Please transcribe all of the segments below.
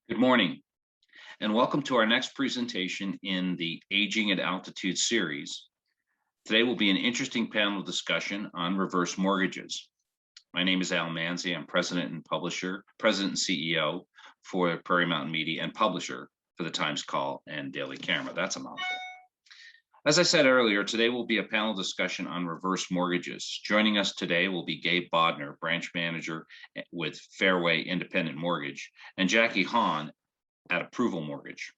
Good morning, and welcome to our next presentation in the Aging at Altitude series. Today will be an interesting panel discussion on reverse mortgages. My name is Al Manzi. I'm president and CEO for Prairie Mountain Media and publisher for the Times Call and Daily Camera. That's a mouthful. As I said earlier, today will be a panel discussion on reverse mortgages. Joining us today will be Gabe Bodner, branch manager with Fairway Independent Mortgage, and Jackie Hahn at Approval Mortgage.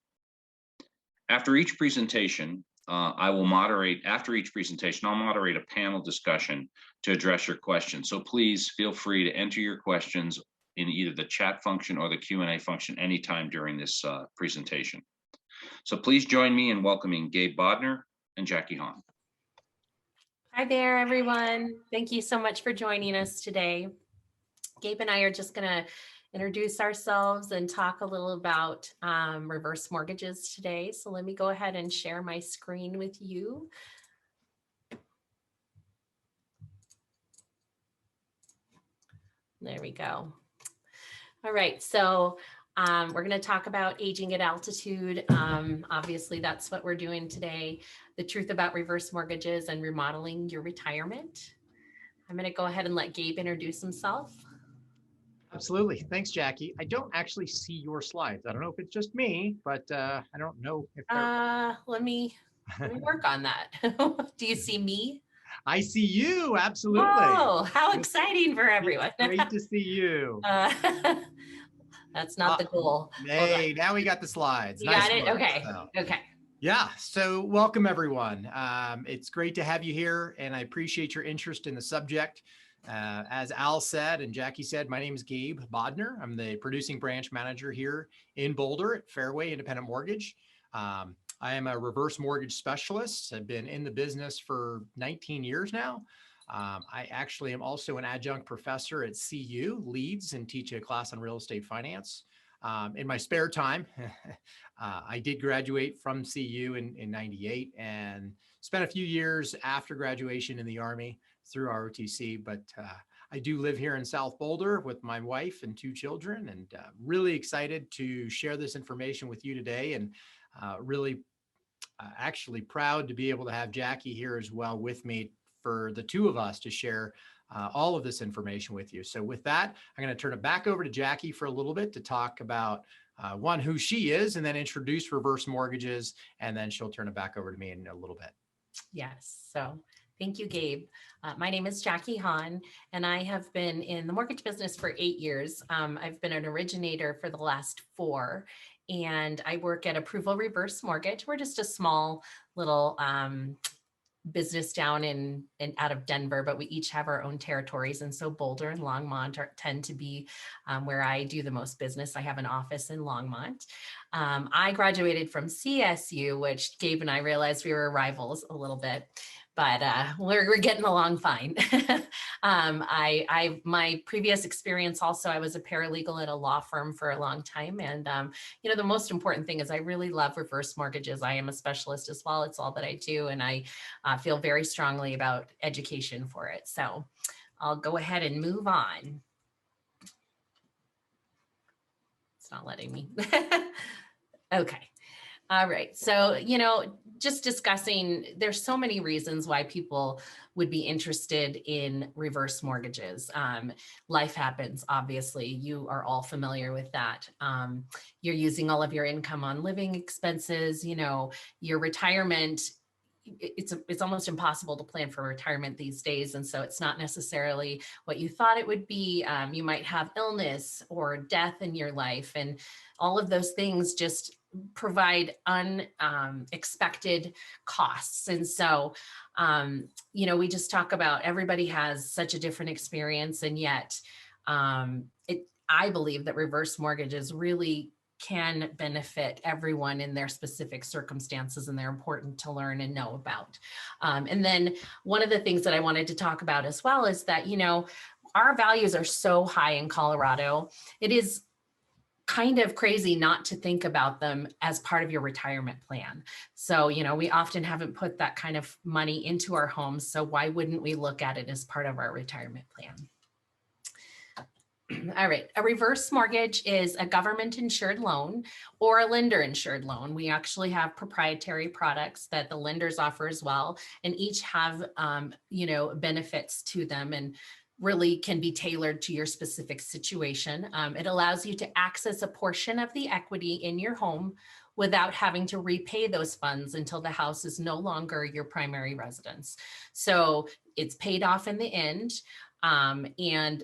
After each presentation, I'll moderate a panel discussion to address your questions. So please feel free to enter your questions in either the chat function or the Q&A function anytime during this presentation. So please join me in welcoming Gabe Bodner and Jackie Hahn. Hi there, everyone. Thank you so much for joining us today. Gabe and I are just going to introduce ourselves and talk a little about reverse mortgages today. So let me go ahead and share my screen with you. There we go. All right, so we're going to talk about aging at altitude. Obviously, that's what we're doing today. The truth about reverse mortgages and remodeling your retirement. I'm going to go ahead and let Gabe introduce himself. Absolutely. Thanks, Jackie. I don't actually see your slides. I don't know if it's just me, but I don't know if let me work on that. Do you see me? I see you. Absolutely. Oh, how exciting for everyone. Great to see you. That's not the goal. Hey, now we got the slides. You got it? Okay. Okay. Yeah. So welcome, everyone. It's great to have you here, and I appreciate your interest in the subject. As Al said and Jackie said, my name is Gabe Bodner. I'm the producing branch manager here in Boulder at Fairway Independent Mortgage. I am a reverse mortgage specialist. I've been in the business for 19 years now. I actually am also an adjunct professor at CU, Leeds, and teach a class on real estate finance. In my spare time, I did graduate from CU in 98 and spent a few years after graduation in the Army through ROTC, but I do live here in South Boulder with my wife and 2 children, and really excited to share this information with you today, and really actually proud to be able to have Jackie here as well with me for the 2 of us to share all of this information with you. So with that, I'm going to turn it back over to Jackie for a little bit to talk about one, who she is, and then introduce reverse mortgages, and then she'll turn it back over to me in a little bit. Yes. So thank you, Gabe. My name is Jackie Hahn, and I have been in the mortgage business for 8 years. I've been an originator for the last 4, and I work at Approval Reverse Mortgage. We're just a small little business down in out of Denver, but we each have our own territories. And so Boulder and Longmont tend to be where I do the most business. I have an office in Longmont. I graduated from CSU, which Gabe and I realized we were rivals a little bit, but we're getting along fine. My previous experience also, I was a paralegal at a law firm for a long time. And, the most important thing is I really love reverse mortgages. I am a specialist as well. It's all that I do. And I feel very strongly about education for it. So I'll go ahead and move on. It's not letting me. Okay. All right. So, just discussing, there's so many reasons why people would be interested in reverse mortgages. Life happens, obviously. You are all familiar with that. You're using all of your income on living expenses, your retirement. It's almost impossible to plan for retirement these days. And so it's not necessarily what you thought it would be. You might have illness or death in your life, and all of those things just provide unexpected costs. And so, we just talk about everybody has such a different experience. And yet I believe that reverse mortgages really can benefit everyone in their specific circumstances, and they're important to learn and know about. And then one of the things that I wanted to talk about as well is that, our values are so high in Colorado. It is kind of crazy not to think about them as part of your retirement plan. So, we often haven't put that kind of money into our homes. So why wouldn't we look at it as part of our retirement plan? All right. A reverse mortgage is a government insured loan or a lender insured loan. We actually have proprietary products that the lenders offer as well, and each have, benefits to them and really can be tailored to your specific situation. It allows you to access a portion of the equity in your home without having to repay those funds until the house is no longer your primary residence. So it's paid off in the end. And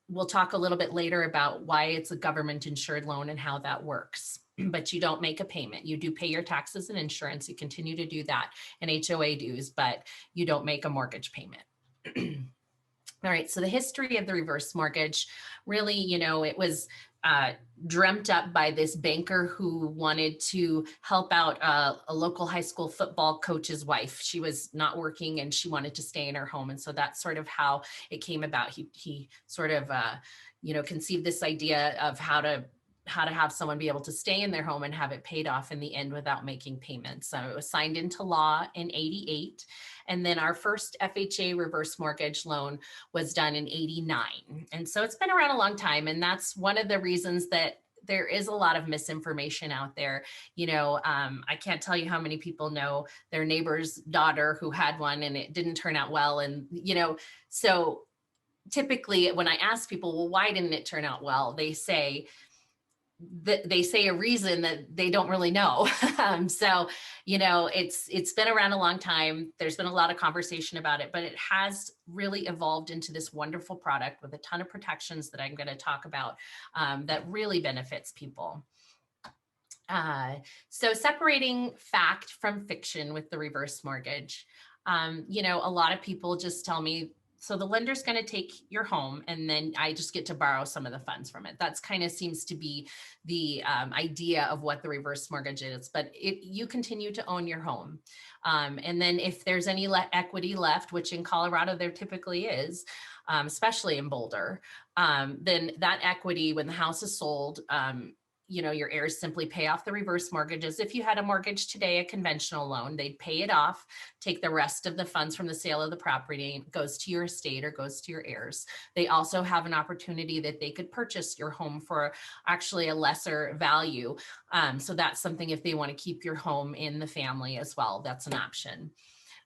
we'll talk a little bit later about why it's a government insured loan and how that works. But you don't make a payment. You do pay your taxes and insurance. You continue to do that and HOA dues, but you don't make a mortgage payment. All right. So the history of the reverse mortgage, really, it was dreamt up by this banker who wanted to help out a local high school football coach's wife. She was not working and she wanted to stay in her home. And so that's sort of how it came about. He sort of, conceived this idea of how to have someone be able to stay in their home and have it paid off in the end without making payments. So it was signed into law in 88. And then our first FHA reverse mortgage loan was done in 89. And so it's been around a long time. And that's one of the reasons that there is a lot of misinformation out there. I can't tell you how many people know their neighbor's daughter who had one and it didn't turn out well. And, so typically when I ask people, well, why didn't it turn out well? They say a reason that they don't really know. It's been around a long time. There's been a lot of conversation about it, but it has really evolved into this wonderful product with a ton of protections that I'm going to talk about that really benefits people. So separating fact from fiction with the reverse mortgage, a lot of people just tell me, so the lender's going to take your home and then I just get to borrow some of the funds from it. That's kind of seems to be the idea of what the reverse mortgage is, but you continue to own your home. And then if there's any equity left, which in Colorado there typically is, especially in Boulder, then that equity, when the house is sold, your heirs simply pay off the reverse mortgage as if you had a mortgage today, a conventional loan. They'd pay it off, take the rest of the funds from the sale of the property, and it goes to your estate or goes to your heirs. They also have an opportunity that they could purchase your home for actually a lesser value. So that's something if they want to keep your home in the family as well, that's an option.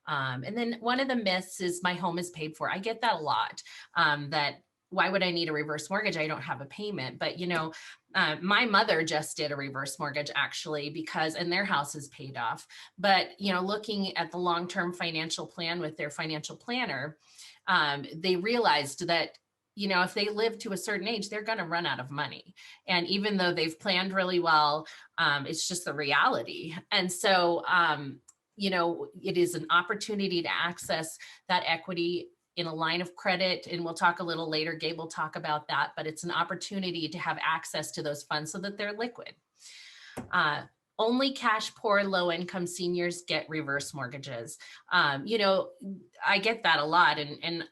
And then one of the myths is my home is paid for. I get that a lot, that why would I need a reverse mortgage? I don't have a payment. But, my mother just did a reverse mortgage actually and their house is paid off. But, looking at the long-term financial plan with their financial planner, they realized that, if they live to a certain age, they're going to run out of money. And even though they've planned really well, it's just the reality. And so, it is an opportunity to access that equity in a line of credit. And we'll talk a little later, Gabe will talk about that, but it's an opportunity to have access to those funds so that they're liquid. Only cash poor, low income seniors get reverse mortgages. I get that a lot. And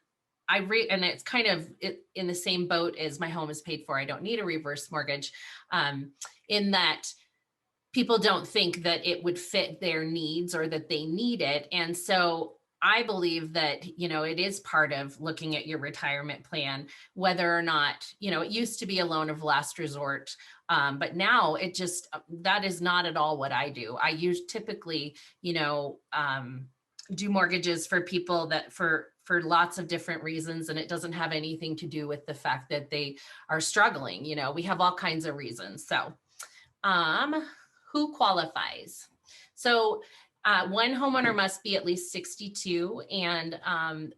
it's kind of in the same boat as my home is paid for. I don't need a reverse mortgage, in that people don't think that it would fit their needs or that they need it. And so I believe that, it is part of looking at your retirement plan, whether or not, it used to be a loan of last resort, but now that is not at all what I do. I typically, do mortgages for people that for lots of different reasons. And it doesn't have anything to do with the fact that they are struggling. We have all kinds of reasons. So, who qualifies? So, one homeowner must be at least 62, and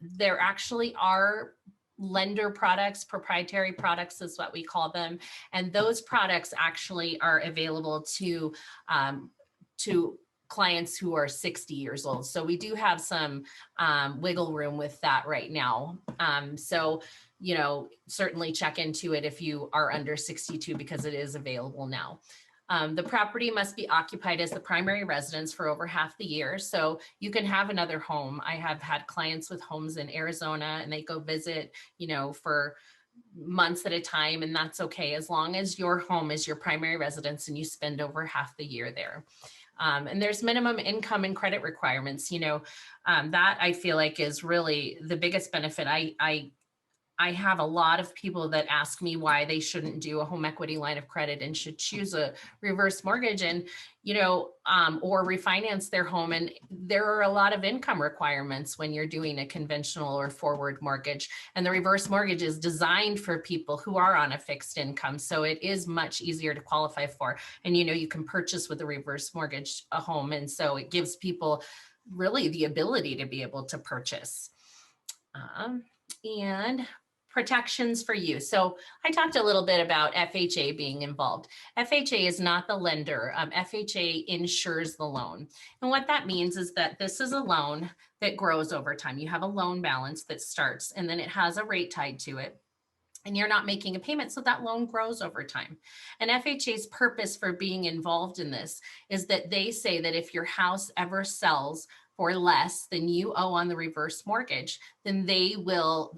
there actually are lender products, proprietary products is what we call them, and those products actually are available to clients who are 60 years old. So we do have some wiggle room with that right now. So, certainly check into it if you are under 62 because it is available now. The property must be occupied as the primary residence for over half the year. So you can have another home. I have had clients with homes in Arizona and they go visit, for months at a time, and that's okay as long as your home is your primary residence and you spend over half the year there. And there's minimum income and credit requirements, that I feel like is really the biggest benefit. I I have a lot of people that ask me why they shouldn't do a home equity line of credit and should choose a reverse mortgage and, or refinance their home. And there are a lot of income requirements when you're doing a conventional or forward mortgage. And the reverse mortgage is designed for people who are on a fixed income. So it is much easier to qualify for. And, you can purchase with a reverse mortgage a home. And so it gives people really the ability to be able to purchase. And protections for you. So I talked a little bit about FHA being involved. FHA is not the lender. FHA insures the loan. And what that means is that this is a loan that grows over time. You have a loan balance that starts and then it has a rate tied to it. And you're not making a payment, so that loan grows over time. And FHA's purpose for being involved in this is that they say that if your house ever sells for less than you owe on the reverse mortgage, then they will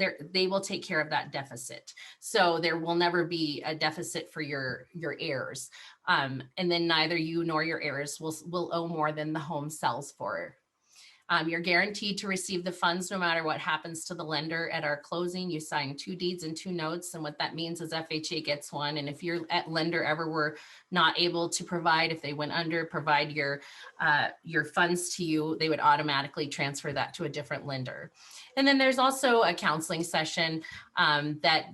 take care of that deficit. So there will never be a deficit for your heirs. And then neither you nor your heirs will owe more than the home sells for. You're guaranteed to receive the funds no matter what happens to the lender at our closing. You sign 2 deeds and 2 notes. And what that means is FHA gets one. And if your lender ever were not able to provide, if they went under, provide your funds to you, they would automatically transfer that to a different lender. And then there's also a counseling session that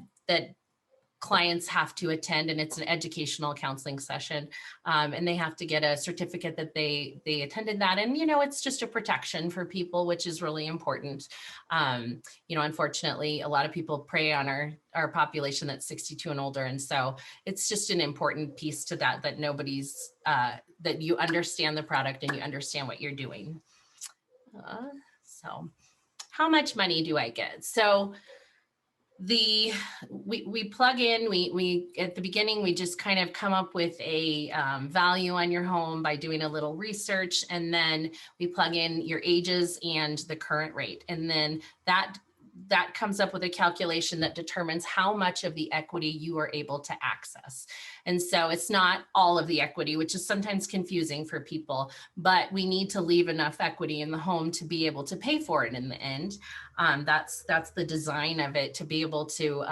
clients have to attend, and it's an educational counseling session, and they have to get a certificate that they attended that. And it's just a protection for people, which is really important. Unfortunately, a lot of people prey on our population that's 62 and older, and so it's just an important piece to that nobody's that you understand the product and you understand what you're doing. So how much money do I get? So we plug in, we at the beginning, we just kind of come up with a value on your home by doing a little research, and then we plug in your ages and the current rate. And then that comes up with a calculation that determines how much of the equity you are able to access. And so it's not all of the equity, which is sometimes confusing for people, but we need to leave enough equity in the home to be able to pay for it in the end. That's the design of it, to be able to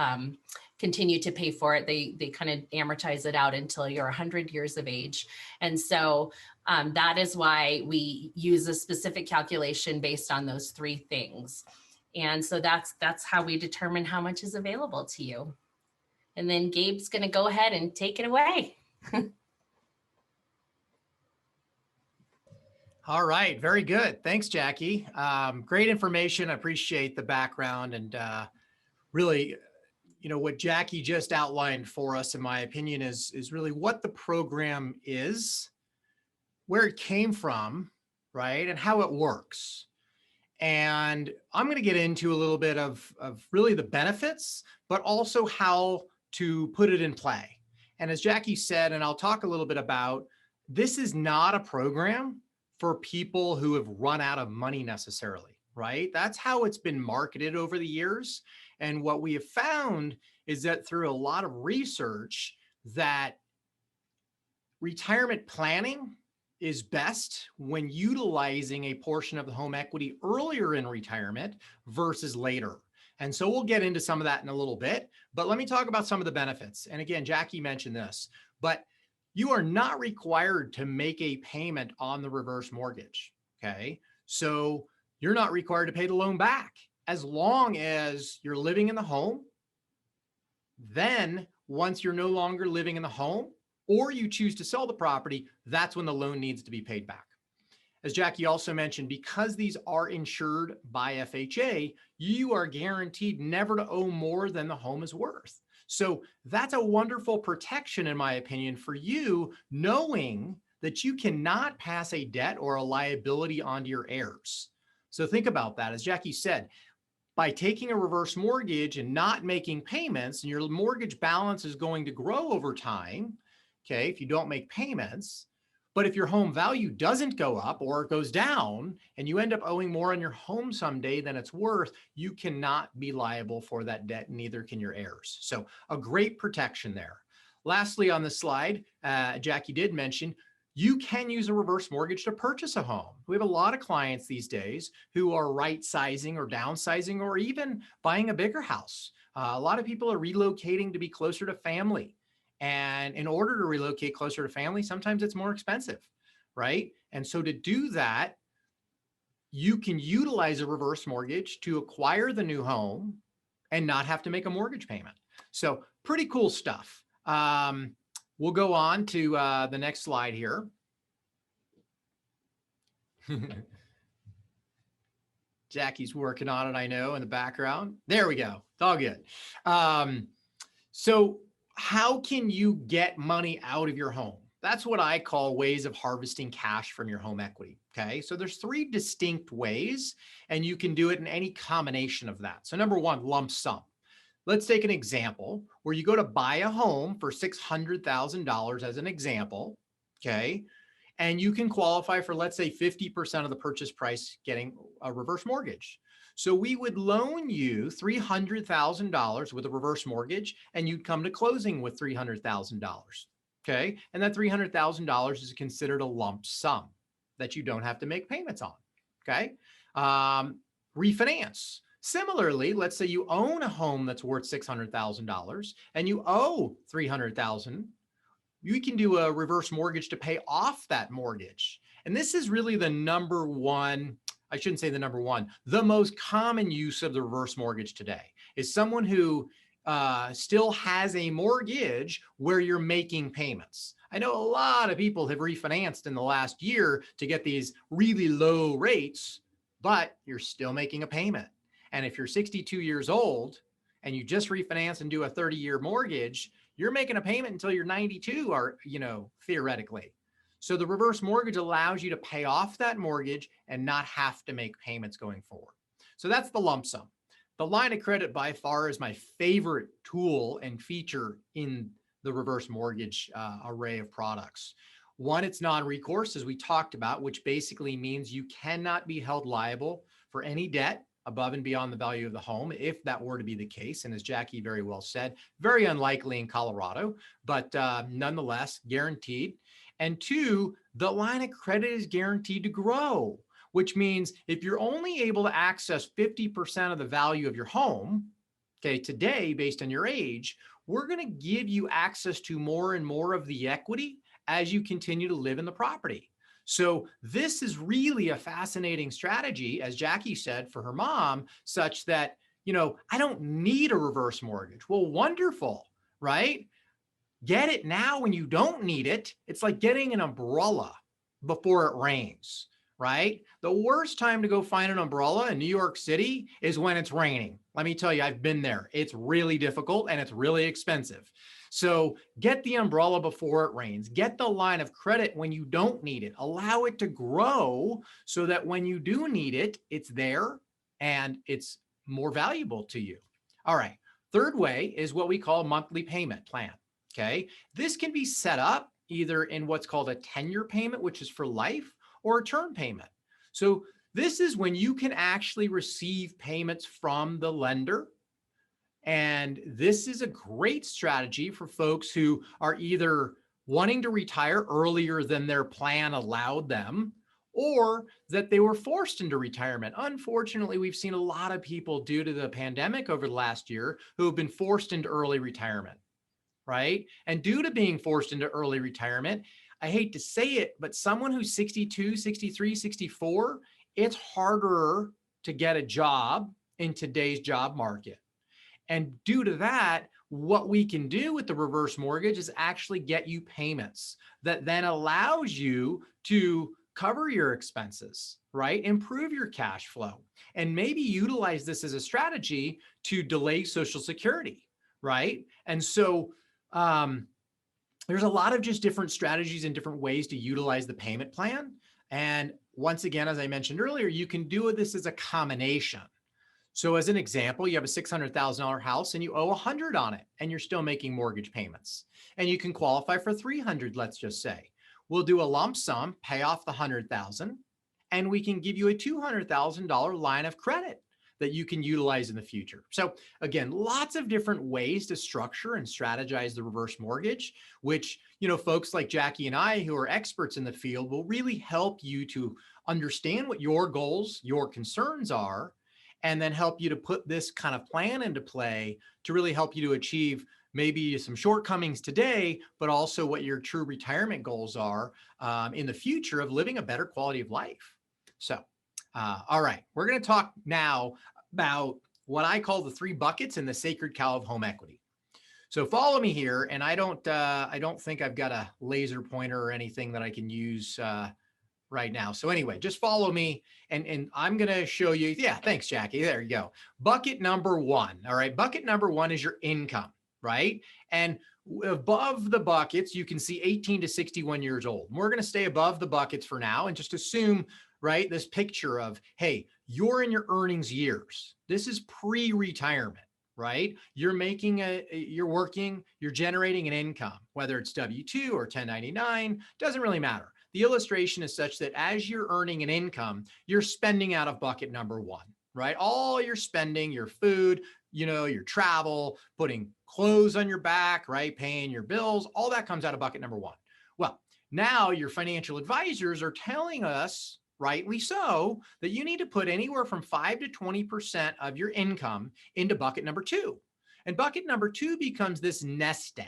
continue to pay for it. They kind of amortize it out until you're 100 years of age. And so that is why we use a specific calculation based on those 3 things. And so that's how we determine how much is available to you. And then Gabe's going to go ahead and take it away. All right. Very good. Thanks, Jackie. Great information. I appreciate the background, and really, what Jackie just outlined for us, in my opinion, is really what the program is, where it came from, right, and how it works. And I'm going to get into a little bit of really the benefits, but also how to put it in play. And as Jackie said, and I'll talk a little bit about, this is not a program for people who have run out of money necessarily, right? That's how it's been marketed over the years. And what we have found is that through a lot of research, that retirement planning is best when utilizing a portion of the home equity earlier in retirement versus later. And so we'll get into some of that in a little bit, but let me talk about some of the benefits. And again, Jackie mentioned this, but you are not required to make a payment on the reverse mortgage, okay? So you're not required to pay the loan back as long as you're living in the home. Then once you're no longer living in the home, or you choose to sell the property, that's when the loan needs to be paid back. As Jackie also mentioned, because these are insured by FHA, you are guaranteed never to owe more than the home is worth. So that's a wonderful protection, in my opinion, for you, knowing that you cannot pass a debt or a liability onto your heirs. So think about that. As Jackie said, by taking a reverse mortgage and not making payments, and your mortgage balance is going to grow over time, okay, if you don't make payments. But if your home value doesn't go up or it goes down and you end up owing more on your home someday than it's worth, you cannot be liable for that debt, neither can your heirs. So a great protection there. Lastly, on the slide, Jackie did mention, you can use a reverse mortgage to purchase a home. We have a lot of clients these days who are right sizing or downsizing or even buying a bigger house. A lot of people are relocating to be closer to family. And in order to relocate closer to family, sometimes it's more expensive, right? And so to do that, you can utilize a reverse mortgage to acquire the new home and not have to make a mortgage payment. So pretty cool stuff. We'll go on to the next slide here. Jackie's working on it, I know, in the background. There we go. It's all good. So how can you get money out of your home? That's what I call ways of harvesting cash from your home equity. Okay. So there's 3 distinct ways, and you can do it in any combination of that. So number 1, lump sum. Let's take an example where you go to buy a home for $600,000 as an example. Okay. And you can qualify for, let's say, 50% of the purchase price getting a reverse mortgage. So we would loan you $300,000 with a reverse mortgage, and you'd come to closing with $300,000. Okay. And that $300,000 is considered a lump sum that you don't have to make payments on. Okay. Refinance. Similarly, let's say you own a home that's worth $600,000 and you owe $300,000. You can do a reverse mortgage to pay off that mortgage. And this is really the number one, I shouldn't say the number one, the most common use of the reverse mortgage today is someone who still has a mortgage where you're making payments. I know a lot of people have refinanced in the last year to get these really low rates, but you're still making a payment. And if you're 62 years old and you just refinance and do a 30-year mortgage, you're making a payment until you're 92, or, theoretically. So the reverse mortgage allows you to pay off that mortgage and not have to make payments going forward. So that's the lump sum. The line of credit by far is my favorite tool and feature in the reverse mortgage array of products. One, it's non-recourse, as we talked about, which basically means you cannot be held liable for any debt above and beyond the value of the home, if that were to be the case. And as Jackie very well said, very unlikely in Colorado, but nonetheless guaranteed. And 2, the line of credit is guaranteed to grow, which means if you're only able to access 50% of the value of your home, okay, today, based on your age, we're going to give you access to more and more of the equity as you continue to live in the property. So this is really a fascinating strategy, as Jackie said, for her mom, such that, I don't need a reverse mortgage. Well, wonderful, right? Get it now when you don't need it. It's like getting an umbrella before it rains, right? The worst time to go find an umbrella in New York City is when it's raining. Let me tell you, I've been there. It's really difficult and it's really expensive. So get the umbrella before it rains. Get the line of credit when you don't need it. Allow it to grow so that when you do need it, it's there and it's more valuable to you. All right. 3rd way is what we call a monthly payment plan. Okay. This can be set up either in what's called a 10-year payment, which is for life, or a term payment. So this is when you can actually receive payments from the lender. And this is a great strategy for folks who are either wanting to retire earlier than their plan allowed them, or that they were forced into retirement. Unfortunately, we've seen a lot of people due to the pandemic over the last year who have been forced into early retirement, right? And due to being forced into early retirement, I hate to say it, but someone who's 62, 63, 64, it's harder to get a job in today's job market. And due to that, what we can do with the reverse mortgage is actually get you payments that then allows you to cover your expenses, right? Improve your cash flow, and maybe utilize this as a strategy to delay Social Security, right? And so there's a lot of just different strategies and different ways to utilize the payment plan. And once again, as I mentioned earlier, you can do this as a combination. So as an example, you have a $600,000 house and you owe $100 on it and you're still making mortgage payments, and you can qualify for $300, let's just say. We'll do a lump sum, pay off the $100,000, and we can give you a $200,000 line of credit that you can utilize in the future. So again, lots of different ways to structure and strategize the reverse mortgage, which, folks like Jackie and I, who are experts in the field, will really help you to understand what your goals, your concerns are, and then help you to put this kind of plan into play to really help you to achieve maybe some shortcomings today, but also what your true retirement goals are in the future of living a better quality of life. So, all right, we're going to talk now about what I call the 3 buckets in the sacred cow of home equity. So follow me here, and I don't think I've got a laser pointer or anything that I can use right now. So anyway, just follow me, and I'm going to show you. Yeah, thanks, Jackie. There you go. Bucket number 1. All right, bucket number 1 is your income, right? And above the buckets, you can see 18 to 61 years old. And we're going to stay above the buckets for now and just assume, right, this picture of, hey, you're in your earnings years. This is pre-retirement, right? You're working, you're generating an income, whether it's W-2 or 1099, doesn't really matter. The illustration is such that as you're earning an income, you're spending out of bucket number 1, right? All your spending, your food, your travel, putting clothes on your back, right? Paying your bills, all that comes out of bucket number 1. Well, now your financial advisors are telling us, rightly so, that you need to put anywhere from 5 to 20% of your income into bucket number 2. And bucket number 2 becomes this nest egg,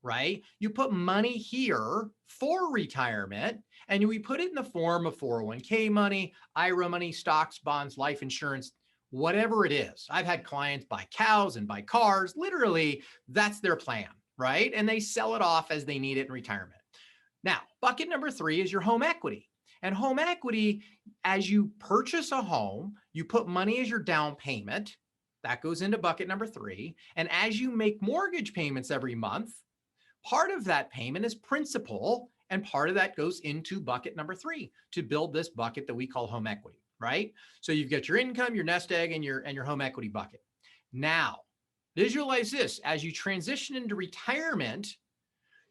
right? You put money here for retirement, and we put it in the form of 401k money, IRA money, stocks, bonds, life insurance, whatever it is. I've had clients buy cows and buy cars. Literally, that's their plan, right? And they sell it off as they need it in retirement. Now, bucket number 3 is your home equity. And home equity, as you purchase a home, you put money as your down payment. That goes into bucket number 3. And as you make mortgage payments every month, part of that payment is principal, and part of that goes into bucket number 3 to build this bucket that we call home equity, right? So you've got your income, your nest egg, and your home equity bucket. Now, visualize this. As you transition into retirement,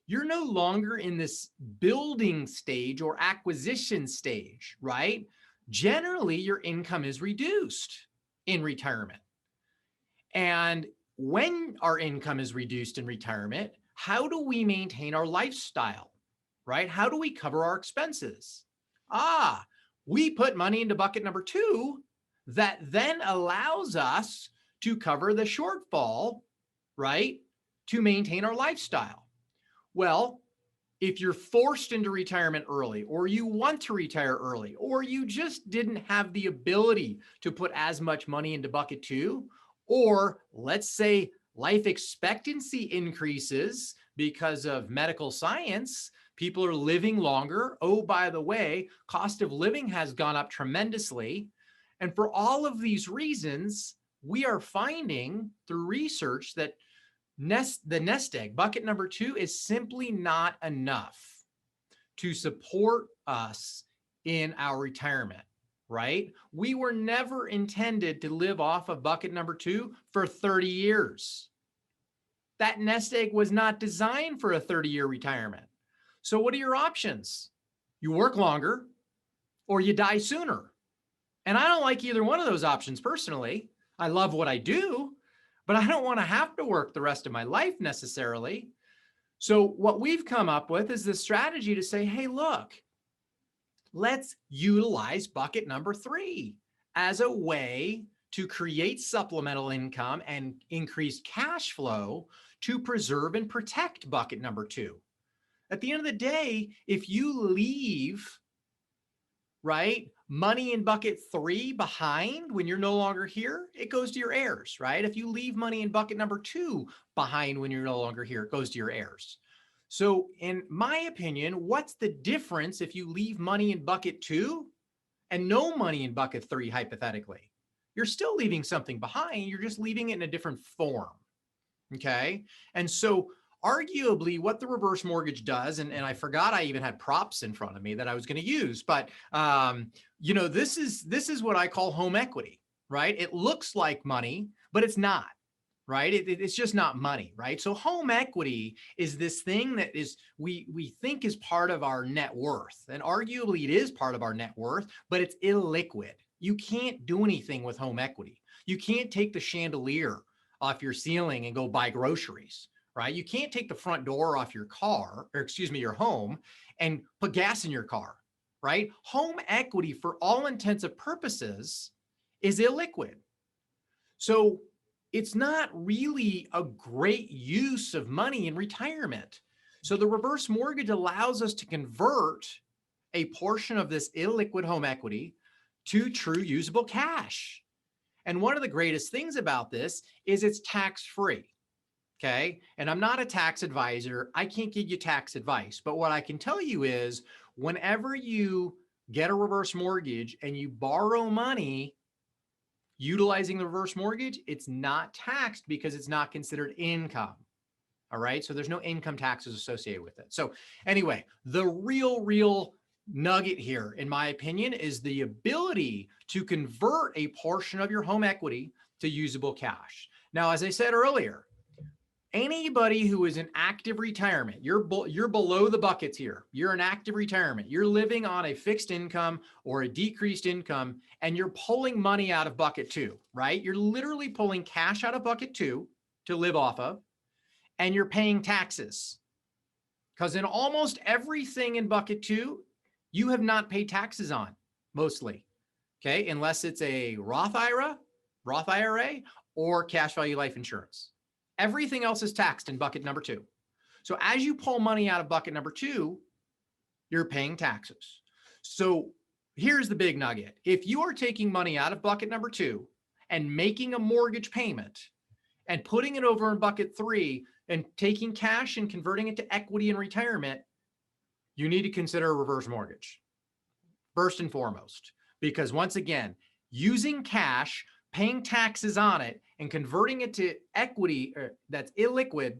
you're no longer in this building stage or acquisition stage, right? Generally, your income is reduced in retirement. And when our income is reduced in retirement, how do we maintain our lifestyle, right? How do we cover our expenses? We put money into bucket number 2 that then allows us to cover the shortfall, right? To maintain our lifestyle. Well, if you're forced into retirement early, or you want to retire early, or you just didn't have the ability to put as much money into bucket 2, or let's say life expectancy increases because of medical science, people are living longer. Oh, by the way, cost of living has gone up tremendously. And for all of these reasons, we are finding through research that the nest egg, bucket number 2, is simply not enough to support us in our retirement, right? We were never intended to live off of bucket number 2 for 30 years. That nest egg was not designed for a 30-year retirement. So what are your options? You work longer or you die sooner. And I don't like either one of those options personally. I love what I do, but I don't want to have to work the rest of my life necessarily. So what we've come up with is this strategy to say, hey, look, let's utilize bucket number 3 as a way to create supplemental income and increase cash flow to preserve and protect bucket number 2. At the end of the day, if you leave, right, money in bucket 3 behind when you're no longer here, it goes to your heirs, right? If you leave money in bucket number 2 behind when you're no longer here, it goes to your heirs. So in my opinion, what's the difference if you leave money in bucket 2 and no money in bucket 3, hypothetically? You're still leaving something behind. You're just leaving it in a different form. Okay. And so arguably what the reverse mortgage does, and I forgot I even had props in front of me that I was going to use, but this is what I call home equity, right? It looks like money, but it's not, right? It's just not money, right? So home equity is this thing that is we think is part of our net worth, and arguably it is part of our net worth, but it's illiquid. You can't do anything with home equity. You can't take the chandelier off your ceiling and go buy groceries, right? You can't take the front door off your car, or your home, and put gas in your car, right? Home equity, for all intents and purposes, is illiquid. So it's not really a great use of money in retirement. So the reverse mortgage allows us to convert a portion of this illiquid home equity to true usable cash. And one of the greatest things about this is it's tax-free. Okay. And I'm not a tax advisor. I can't give you tax advice. But what I can tell you is whenever you get a reverse mortgage and you borrow money utilizing the reverse mortgage, it's not taxed because it's not considered income. All right. So there's no income taxes associated with it. So anyway, the real nugget here, in my opinion, is the ability to convert a portion of your home equity to usable cash. Now, as I said earlier, anybody who is in active retirement, you're below the buckets here. You're in active retirement. You're living on a fixed income or a decreased income, and you're pulling money out of bucket 2, right? You're literally pulling cash out of bucket 2 to live off of, and you're paying taxes. Because in almost everything in bucket 2, you have not paid taxes on, mostly, okay? Unless it's a Roth IRA, or cash value life insurance. Everything else is taxed in bucket number 2. So as you pull money out of bucket number 2, you're paying taxes. So here's the big nugget. If you are taking money out of bucket number 2 and making a mortgage payment and putting it over in bucket 3 and taking cash and converting it to equity in retirement, you need to consider a reverse mortgage first and foremost, because once again, using cash, paying taxes on it, and converting it to equity that's illiquid,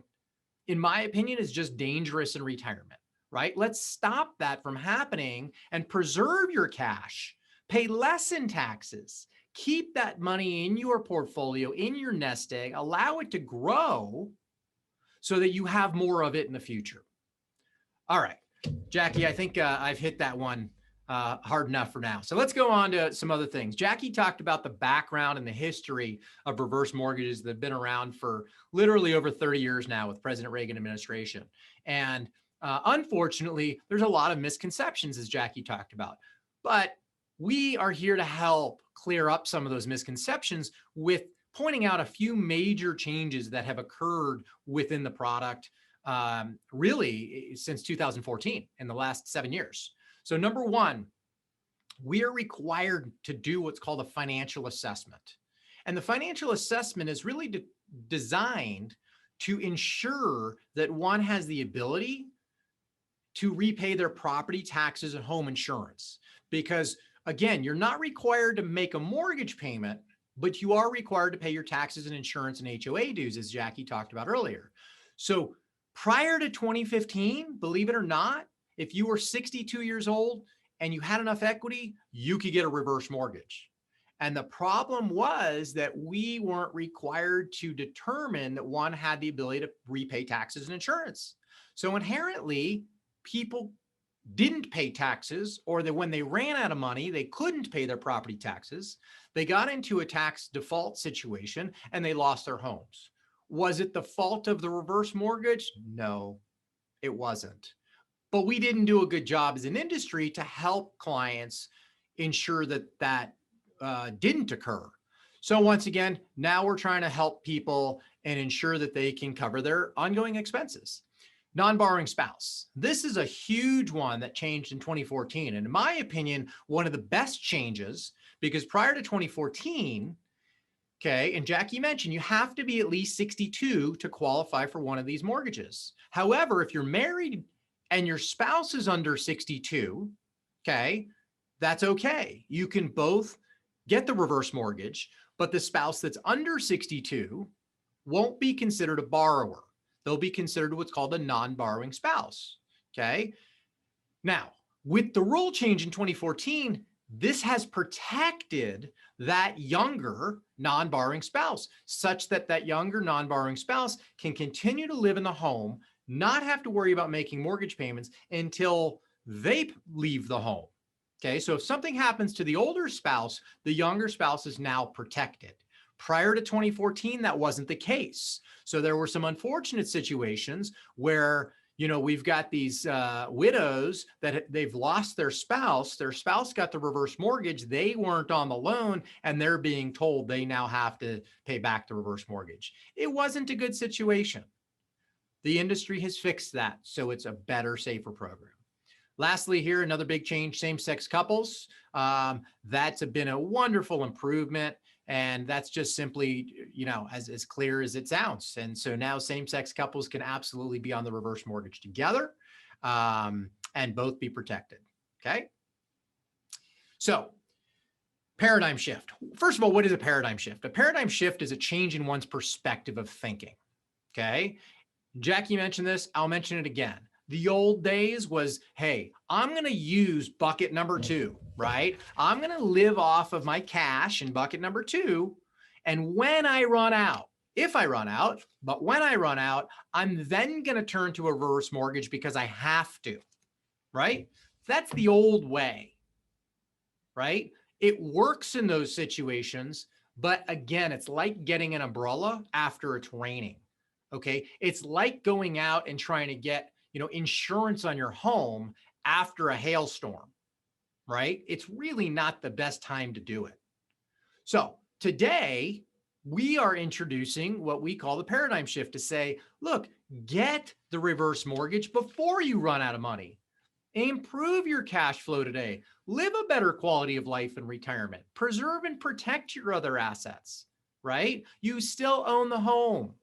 in my opinion, is just dangerous in retirement, right? Let's stop that from happening and preserve your cash. Pay less in taxes. Keep that money in your portfolio, in your nest egg. Allow it to grow so that you have more of it in the future. All right, Jackie, I think I've hit that one hard enough for now. So let's go on to some other things. Jackie talked about the background and the history of reverse mortgages that have been around for literally over 30 years now with President Reagan administration. And unfortunately, there's a lot of misconceptions, as Jackie talked about. But we are here to help clear up some of those misconceptions with pointing out a few major changes that have occurred within the product really since 2014 in the last 7 years. So number one, we are required to do what's called a financial assessment. And the financial assessment is really designed to ensure that one has the ability to repay their property taxes and home insurance. Because again, you're not required to make a mortgage payment, but you are required to pay your taxes and insurance and HOA dues, as Jackie talked about earlier. So prior to 2015, believe it or not, if you were 62 years old and you had enough equity, you could get a reverse mortgage. And the problem was that we weren't required to determine that one had the ability to repay taxes and insurance. So inherently, people didn't pay taxes, or that when they ran out of money, they couldn't pay their property taxes. They got into a tax default situation and they lost their homes. Was it the fault of the reverse mortgage? No, it wasn't. But we didn't do a good job as an industry to help clients ensure that that didn't occur. So once again, now we're trying to help people and ensure that they can cover their ongoing expenses. Non-borrowing spouse. This is a huge one that changed in 2014. And in my opinion, one of the best changes, because prior to 2014, okay, and Jackie mentioned, you have to be at least 62 to qualify for one of these mortgages. However, if you're married and your spouse is under 62, okay, that's okay. You can both get the reverse mortgage, but the spouse that's under 62 won't be considered a borrower. They'll be considered what's called a non-borrowing spouse, okay? Now, with the rule change in 2014, this has protected that younger non-borrowing spouse, such that that younger non-borrowing spouse can continue to live in the home, not have to worry about making mortgage payments until they leave the home. Okay, so if something happens to the older spouse, the younger spouse is now protected. Prior to 2014, that wasn't the case. So there were some unfortunate situations where we've got these widows that they've lost their spouse got the reverse mortgage, they weren't on the loan, and they're being told they now have to pay back the reverse mortgage. It wasn't a good situation. The industry has fixed that, so it's a better, safer program. Lastly here, another big change, same-sex couples. That's been a wonderful improvement. And that's just simply, as clear as it sounds. And so now same-sex couples can absolutely be on the reverse mortgage together and both be protected. Okay. So paradigm shift. First of all, what is a paradigm shift? A paradigm shift is a change in one's perspective of thinking. Okay. Jackie mentioned this. I'll mention it again. The old days was, hey, I'm going to use bucket number 2, right? I'm going to live off of my cash in bucket number 2. And when I run out, if I run out, but when I run out, I'm then going to turn to a reverse mortgage because I have to, right? That's the old way, right? It works in those situations, but again, it's like getting an umbrella after it's raining, okay? It's like going out and trying to get insurance on your home after a hailstorm, right? It's really not the best time to do it. So today we are introducing what we call the paradigm shift to say, look, get the reverse mortgage before you run out of money. Improve your cash flow today. Live a better quality of life in retirement. Preserve and protect your other assets, right? You still own the home.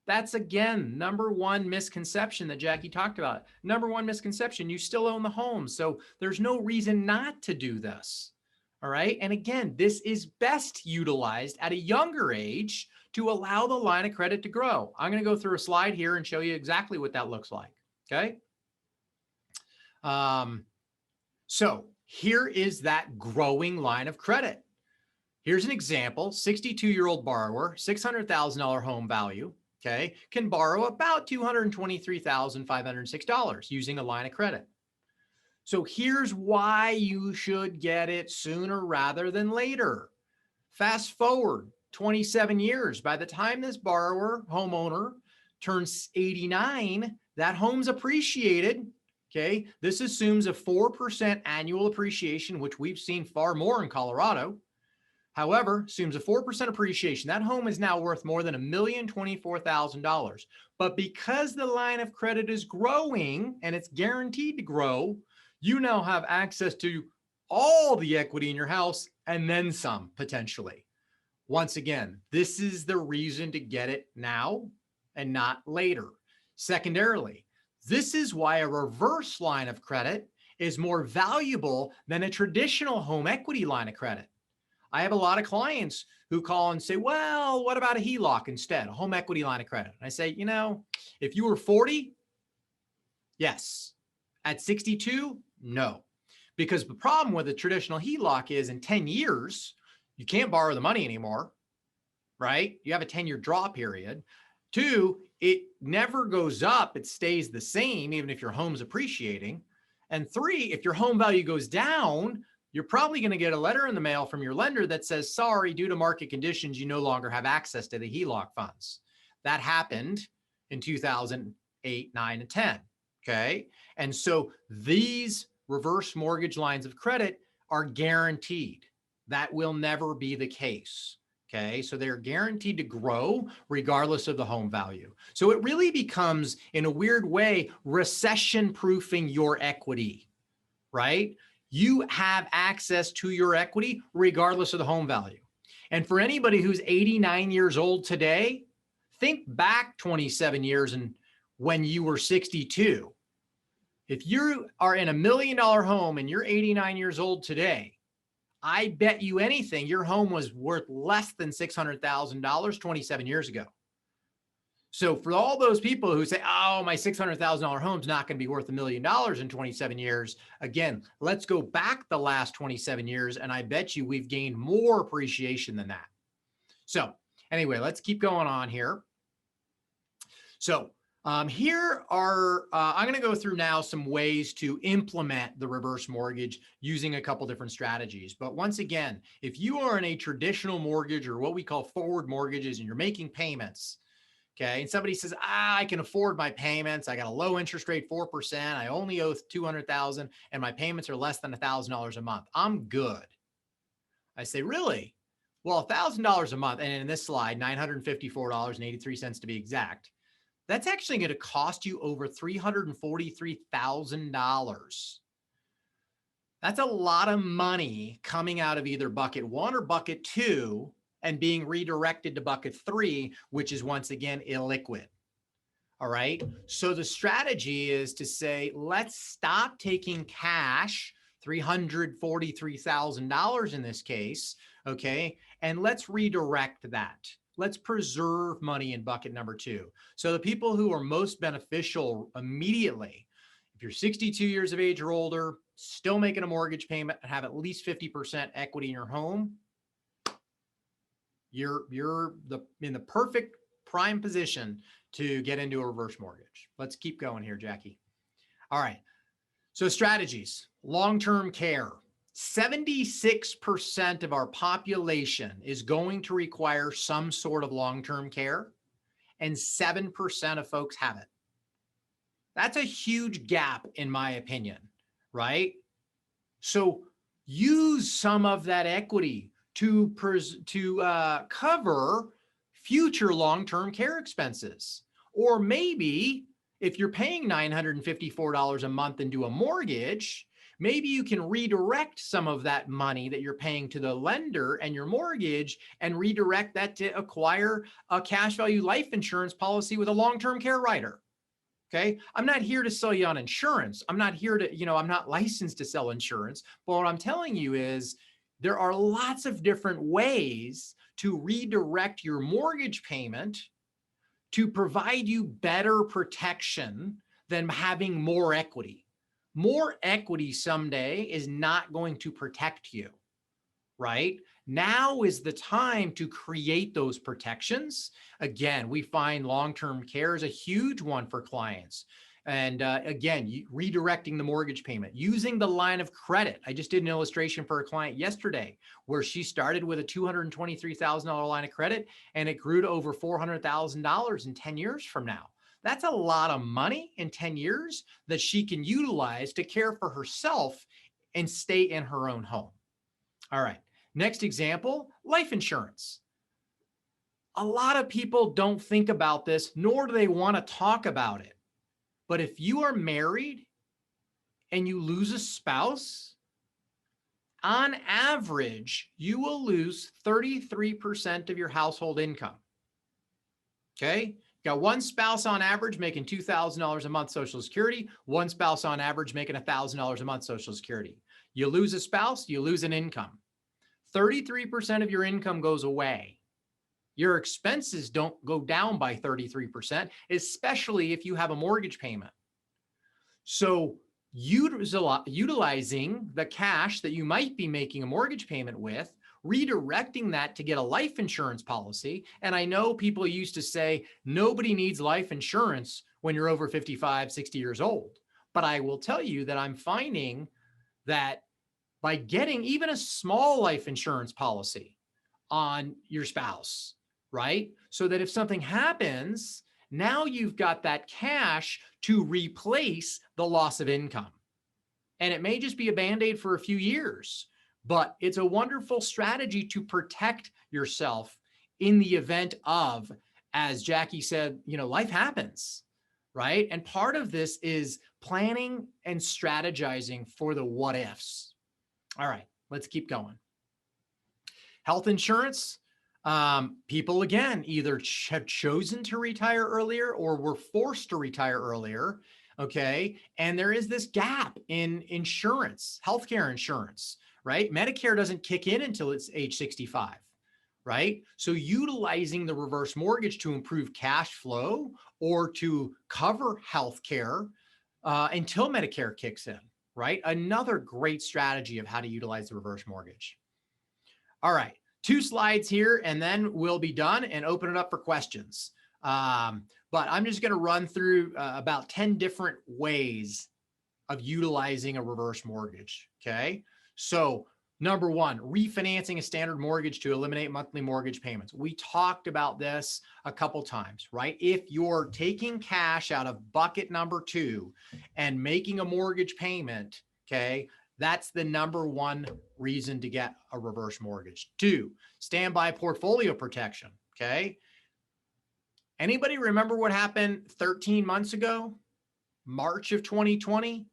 That's, again, number one misconception that Jackie talked about. Number one misconception, you still own the home. So there's no reason not to do this. All right. And again, this is best utilized at a younger age to allow the line of credit to grow. I'm going to go through a slide here and show you exactly what that looks like. Okay. So here is that growing line of credit. Here's an example, 62-year-old borrower, $600,000 home value. Okay, can borrow about $223,506 using a line of credit. So here's why you should get it sooner rather than later. Fast forward 27 years. By the time this borrower, homeowner, turns 89, that home's appreciated. Okay, this assumes a 4% annual appreciation, which we've seen far more in Colorado. However, assumes a 4% appreciation. That home is now worth more than $1,024,000. But because the line of credit is growing and it's guaranteed to grow, you now have access to all the equity in your house and then some potentially. Once again, this is the reason to get it now and not later. Secondarily, this is why a reverse line of credit is more valuable than a traditional home equity line of credit. I have a lot of clients who call and say, well, what about a HELOC instead, a home equity line of credit? And I say, if you were 40, yes. At 62, no. Because the problem with a traditional HELOC is in 10 years, you can't borrow the money anymore, right? You have a 10-year draw period. 2, it never goes up. It stays the same, even if your home's appreciating. And 3, if your home value goes down, you're probably going to get a letter in the mail from your lender that says, sorry, due to market conditions, you no longer have access to the HELOC funds. That happened in 2008, 9, and 10. Okay. And so these reverse mortgage lines of credit are guaranteed. That will never be the case. Okay. So they're guaranteed to grow regardless of the home value. So it really becomes, in a weird way, recession proofing your equity, right? You have access to your equity regardless of the home value. And for anybody who's 89 years old today, think back 27 years and when you were 62. If you are in $1 million home and you're 89 years old today, I bet you anything your home was worth less than $600,000 27 years ago. So for all those people who say, oh, my $600,000 home's not going to be worth $1 million in 27 years. Again, let's go back the last 27 years. And I bet you we've gained more appreciation than that. So anyway, let's keep going on here. So here are, I'm going to go through now some ways to implement the reverse mortgage using a couple different strategies. But once again, if you are in a traditional mortgage or what we call forward mortgages and you're making payments, Okay. And somebody says, I can afford my payments. I got a low interest rate, 4%. I only owe 200,000 and my payments are less than $1,000 a month. I'm good. I say, really? Well, $1,000 a month. And in this slide, $954.83 to be exact. That's actually going to cost you over $343,000. That's a lot of money coming out of either bucket 1 or bucket 2 and being redirected to bucket 3, which is once again illiquid. All right. So the strategy is to say, let's stop taking cash, $343,000 in this case. Okay. And let's redirect that. Let's preserve money in bucket number 2. So the people who are most beneficial immediately, if you're 62 years of age or older, still making a mortgage payment and have at least 50% equity in your home, you're in the perfect prime position to get into a reverse mortgage. Let's keep going here, Jackie. All right. So strategies, long-term care. 76% of our population is going to require some sort of long-term care, and 7% of folks have it. That's a huge gap, in my opinion, right? So use some of that equity to cover future long-term care expenses. Or maybe if you're paying $954 a month into a mortgage, maybe you can redirect some of that money that you're paying to the lender and your mortgage and redirect that to acquire a cash value life insurance policy with a long-term care rider. Okay. I'm not here to sell you on insurance. I'm not here to, I'm not licensed to sell insurance. But what I'm telling you is there are lots of different ways to redirect your mortgage payment to provide you better protection than having more equity. More equity someday is not going to protect you, right? Now is the time to create those protections. Again, we find long-term care is a huge one for clients. And again, redirecting the mortgage payment, using the line of credit. I just did an illustration for a client yesterday where she started with a $223,000 line of credit and it grew to over $400,000 in 10 years from now. That's a lot of money in 10 years that she can utilize to care for herself and stay in her own home. All right. Next example, life insurance. A lot of people don't think about this, nor do they want to talk about it. But if you are married and you lose a spouse, on average, you will lose 33% of your household income. Okay? Got one spouse on average making $2,000 a month Social Security, one spouse on average making $1,000 a month Social Security. You lose a spouse, you lose an income. 33% of your income goes away. Your expenses don't go down by 33%, especially if you have a mortgage payment. So utilizing the cash that you might be making a mortgage payment with, redirecting that to get a life insurance policy. And I know people used to say, nobody needs life insurance when you're over 55, 60 years old. But I will tell you that I'm finding that by getting even a small life insurance policy on your spouse, right? So that if something happens, now you've got that cash to replace the loss of income. And it may just be a Band-Aid for a few years, but it's a wonderful strategy to protect yourself in the event of, as Jackie said, life happens, right? And part of this is planning and strategizing for the what ifs. All right, let's keep going. Health insurance. People, again, either have chosen to retire earlier or were forced to retire earlier. Okay. And there is this gap in insurance, healthcare insurance, right? Medicare doesn't kick in until it's age 65, right? So utilizing the reverse mortgage to improve cash flow or to cover healthcare until Medicare kicks in, right? Another great strategy of how to utilize the reverse mortgage. All right. 2 slides here, and then we'll be done and open it up for questions. But I'm just going to run through about 10 different ways of utilizing a reverse mortgage. Okay. So Number one, refinancing a standard mortgage to eliminate monthly mortgage payments. We talked about this a couple times, right? If you're taking cash out of bucket number 2 and making a mortgage payment, okay, that's the number one reason to get a reverse mortgage. 2, standby portfolio protection, okay? Anybody remember what happened 13 months ago? March of 2020?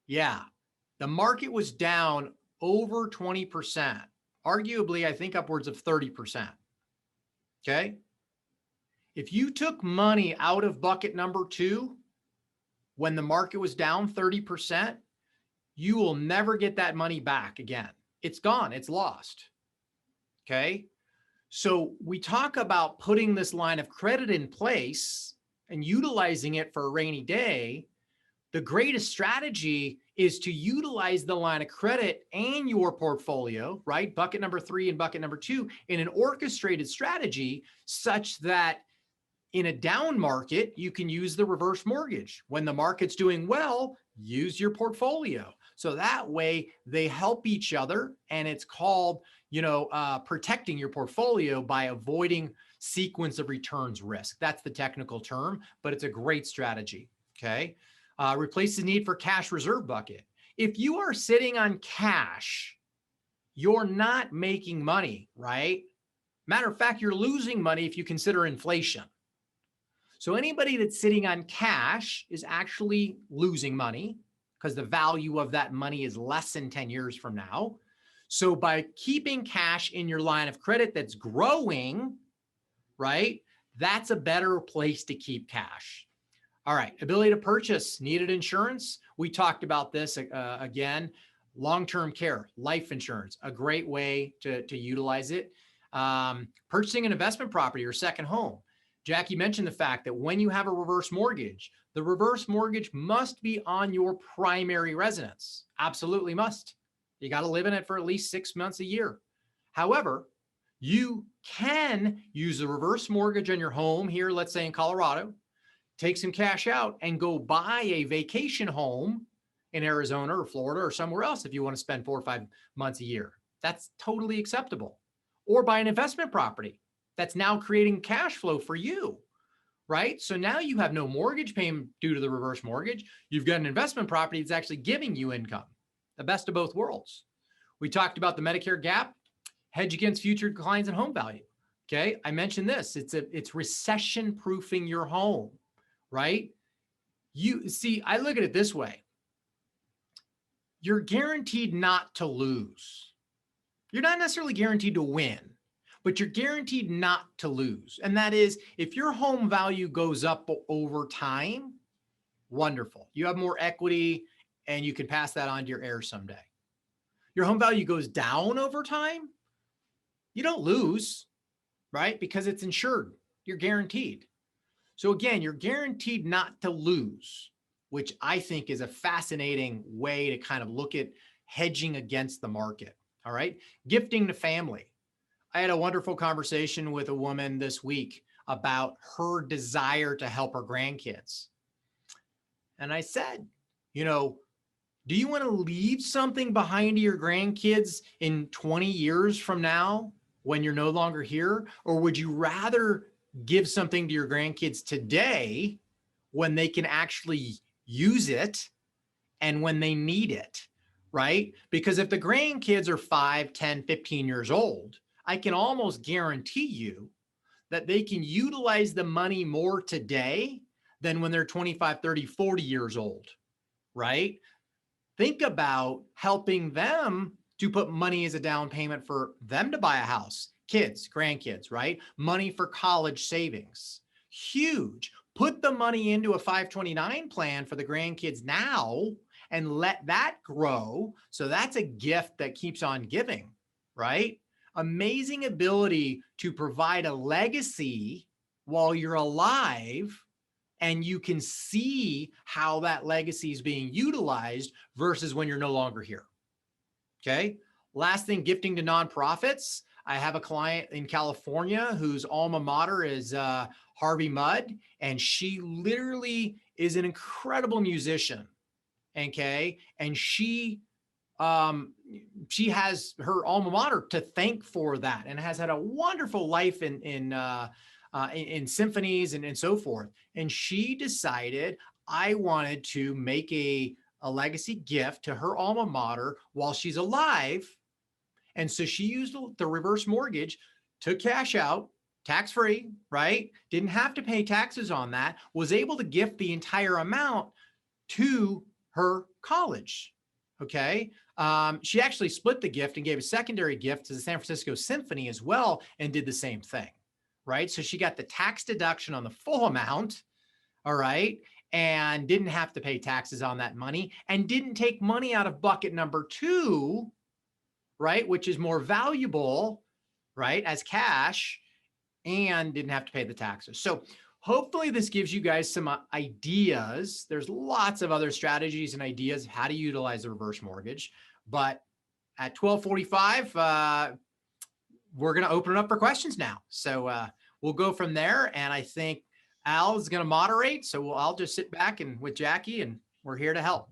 Yeah, the market was down over 20%, arguably, I think upwards of 30%. Okay. If you took money out of bucket number 2 when the market was down 30%, you will never get that money back again. It's gone. It's lost. Okay. So we talk about putting this line of credit in place and utilizing it for a rainy day. The greatest strategy is to utilize the line of credit and your portfolio, right? Bucket number 3 and bucket number 2 in an orchestrated strategy such that in a down market, you can use the reverse mortgage. When the market's doing well, use your portfolio. So that way they help each other, and it's called, protecting your portfolio by avoiding sequence of returns risk. That's the technical term, but it's a great strategy, okay? Replace the need for cash reserve bucket. If you are sitting on cash, you're not making money, right? Matter of fact, you're losing money if you consider inflation. So anybody that's sitting on cash is actually losing money because the value of that money is less than 10 years from now. So by keeping cash in your line of credit that's growing, right, that's a better place to keep cash. All right, ability to purchase needed insurance. We talked about this again. Long-term care, life insurance, a great way to utilize it. Purchasing an investment property or second home. Jackie mentioned the fact that when you have a reverse mortgage, the reverse mortgage must be on your primary residence. Absolutely must. You got to live in it for at least 6 months a year. However, you can use the reverse mortgage on your home here, let's say in Colorado, take some cash out and go buy a vacation home in Arizona or Florida or somewhere else if you want to spend 4 or 5 months a year. That's totally acceptable. Or buy an investment property that's now creating cash flow for you, right? So now you have no mortgage payment due to the reverse mortgage. You've got an investment property that's actually giving you income, the best of both worlds. We talked about the Medicare gap, hedge against future declines in home value. Okay, I mentioned this. It's recession proofing your home, right? You see, I look at it this way. You're guaranteed not to lose. You're not necessarily guaranteed to win, but you're guaranteed not to lose. And that is, if your home value goes up over time, wonderful. You have more equity and you can pass that on to your heirs someday. Your home value goes down over time, you don't lose, right? Because it's insured. You're guaranteed. So again, you're guaranteed not to lose, which I think is a fascinating way to kind of look at hedging against the market. All right. Gifting to family. I had a wonderful conversation with a woman this week about her desire to help her grandkids. And I said, do you want to leave something behind to your grandkids in 20 years from now when you're no longer here? Or would you rather give something to your grandkids today when they can actually use it and when they need it, right? Because if the grandkids are 5, 10, 15 years old, I can almost guarantee you that they can utilize the money more today than when they're 25, 30, 40 years old, right? Think about helping them to put money as a down payment for them to buy a house, kids, grandkids, right? Money for college savings, huge. Put the money into a 529 plan for the grandkids now and let that grow. So that's a gift that keeps on giving, right? Amazing ability to provide a legacy while you're alive, and you can see how that legacy is being utilized versus when you're no longer here. Okay. Last thing, gifting to nonprofits. I have a client in California whose alma mater is Harvey Mudd, and she literally is an incredible musician. Okay. And she she has her alma mater to thank for that, and has had a wonderful life in symphonies and so forth. And she decided, I wanted to make a legacy gift to her alma mater while she's alive. And so she used the reverse mortgage, took cash out, tax-free, right? Didn't have to pay taxes on that, was able to gift the entire amount to her college. Okay. She actually split the gift and gave a secondary gift to the San Francisco Symphony as well, and did the same thing, right? So she got the tax deduction on the full amount, all right, and didn't have to pay taxes on that money, and didn't take money out of bucket number 2, right, which is more valuable, right, as cash, and didn't have to pay the taxes. So hopefully this gives you guys some ideas. There's lots of other strategies and ideas how to utilize the reverse mortgage, but at 12:45, we're going to open it up for questions now. So we'll go from there. And I think Al is going to moderate. So I'll just sit back and with Jackie, and we're here to help.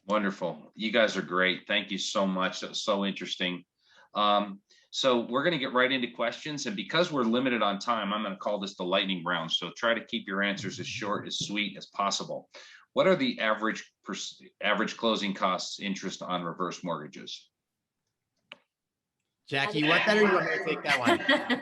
Wonderful. You guys are great. Thank you so much. That was so interesting. So we're going to get right into questions. And because we're limited on time, I'm going to call this the lightning round. So try to keep your answers as short, as sweet as possible. What are the average closing costs interest on reverse mortgages? Jackie, you want that, or you want me to take that one?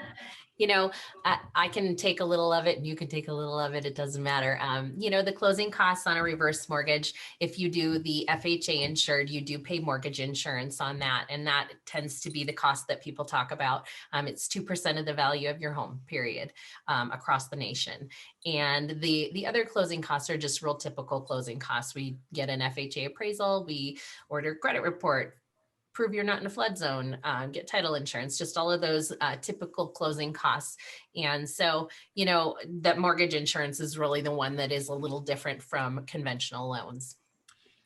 You know, I can take a little of it and you can take a little of it. It doesn't matter. You know, the closing costs on a reverse mortgage, if you do the FHA insured, you do pay mortgage insurance on that. And that tends to be the cost that people talk about. It's 2% of the value of your home, period, across the nation. And the other closing costs are just real typical closing costs. We get an FHA appraisal, we order credit report, prove you're not in a flood zone, get title insurance, just all of those typical closing costs. And so, you know, that mortgage insurance is really the one that is a little different from conventional loans.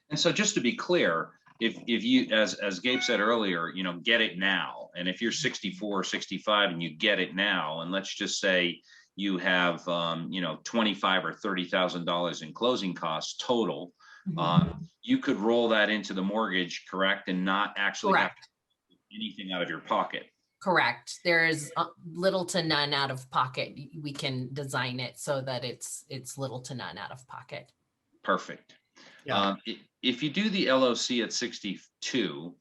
And so just to be clear, if you, as Gabe said earlier, you know, get it now. And if you're 64 or 65 and you get it now, and let's just say you have, you know, $25,000 or $30,000 in closing costs total, you could roll that into the mortgage, correct, and not actually have to take anything out of your pocket. Correct. There's little to none out of pocket. We can design it so that it's little to none out of pocket. Perfect. Yeah. If you do the LOC at 62,